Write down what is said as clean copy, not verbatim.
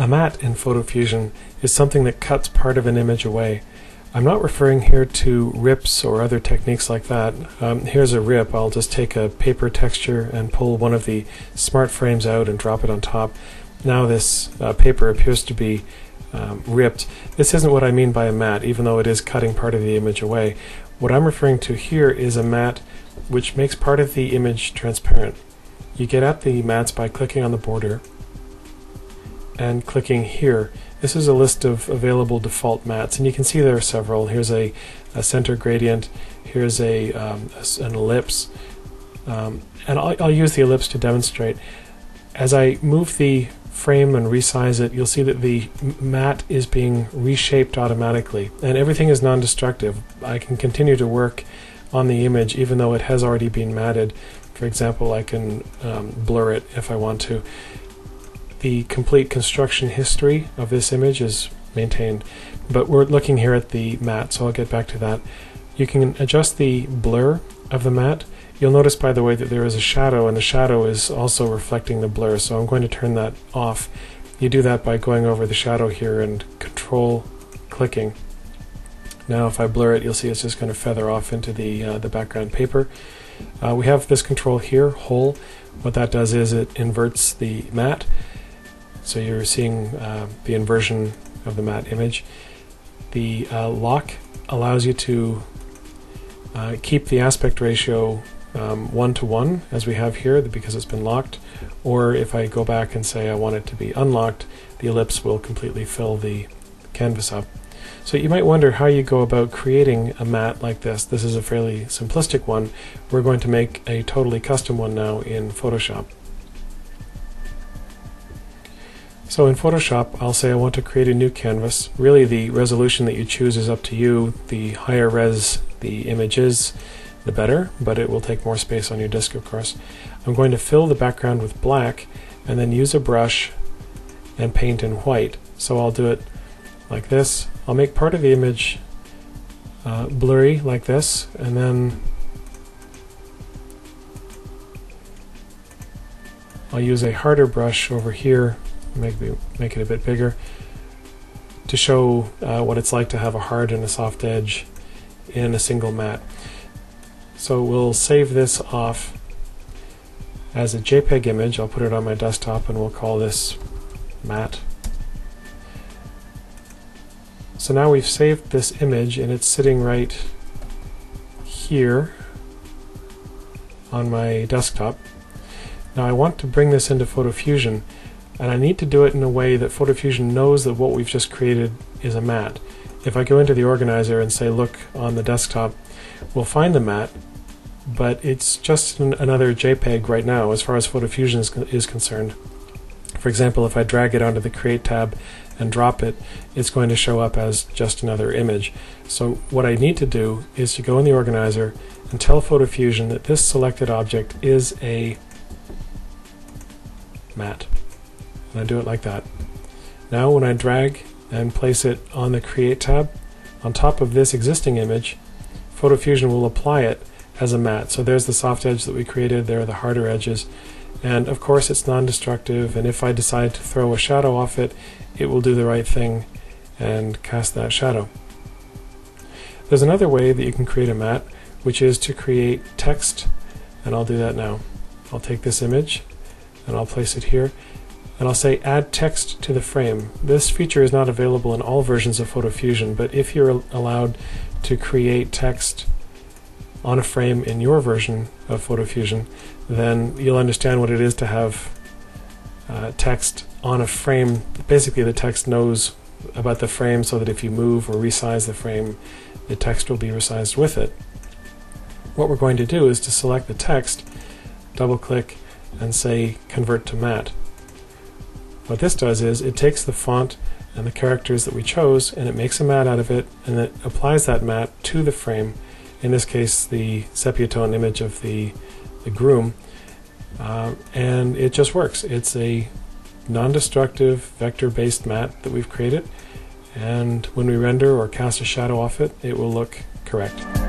A matte in PhotoFusion is something that cuts part of an image away. I'm not referring here to rips or other techniques like that. Here's a rip. I'll just take a paper texture and pull one of the smart frames out and drop it on top. Now this paper appears to be ripped. This isn't what I mean by a matte, even though it is cutting part of the image away. What I'm referring to here is a matte which makes part of the image transparent. You get at the mattes by clicking on the border and clicking here. This is a list of available default mattes, and you can see there are several. Here's a center gradient, here's an ellipse, and I'll use the ellipse to demonstrate. As I move the frame and resize it, you'll see that the matte is being reshaped automatically, and everything is non-destructive. I can continue to work on the image even though it has already been matted. For example, I can blur it if I want to. The complete construction history of this image is maintained, but we're looking here at the matte, so I'll get back to that. You can adjust the blur of the matte. You'll notice, by the way, that there is a shadow, and the shadow is also reflecting the blur, so I'm going to turn that off. You do that by going over the shadow here and control clicking. Now if I blur it, you'll see it's just going to feather off into the background paper. We have this control here, hole. What that does is it inverts the matte. So you're seeing the inversion of the matte image. The lock allows you to keep the aspect ratio 1:1 as we have here because it's been locked, or if I go back and say I want it to be unlocked, the ellipse will completely fill the canvas up. So you might wonder how you go about creating a matte like this. This is a fairly simplistic one. We're going to make a totally custom one now in Photoshop. So in Photoshop, I'll say I want to create a new canvas. Really, the resolution that you choose is up to you. The higher res the image is, the better, but it will take more space on your disk, of course. I'm going to fill the background with black and then use a brush and paint in white. So I'll do it like this. I'll make part of the image blurry like this, and then I'll use a harder brush over here, make it a bit bigger, to show what it's like to have a hard and a soft edge in a single matte. So we'll save this off as a JPEG image. I'll put it on my desktop and we'll call this matte. So now we've saved this image and it's sitting right here on my desktop. Now I want to bring this into PhotoFusion, and I need to do it in a way that PhotoFusion knows that what we've just created is a matte. If I go into the organizer and say look on the desktop, we'll find the matte, but it's just another JPEG right now as far as PhotoFusion is concerned. For example, if I drag it onto the Create tab and drop it, it's going to show up as just another image. So what I need to do is to go in the organizer and tell PhotoFusion that this selected object is a matte. And I do it like that. Now when I drag and place it on the Create tab on top of this existing image, PhotoFusion will apply it as a matte. So there's the soft edge that we created, there are the harder edges, and of course it's non-destructive, and if I decide to throw a shadow off it, it will do the right thing and cast that shadow. There's another way that you can create a matte, which is to create text, and I'll do that now. I'll take this image and I'll place it here, and I'll say add text to the frame. This feature is not available in all versions of PhotoFusion, but if you're allowed to create text on a frame in your version of PhotoFusion, then you'll understand what it is to have text on a frame. Basically, the text knows about the frame, so that if you move or resize the frame, the text will be resized with it. What we're going to do is to select the text, double-click, and say Convert to Matte. What this does is it takes the font and the characters that we chose, and it makes a matte out of it, and it applies that matte to the frame, in this case the sepia tone image of the groom, and it just works. It's a non-destructive vector-based matte that we've created, and when we render or cast a shadow off it, it will look correct.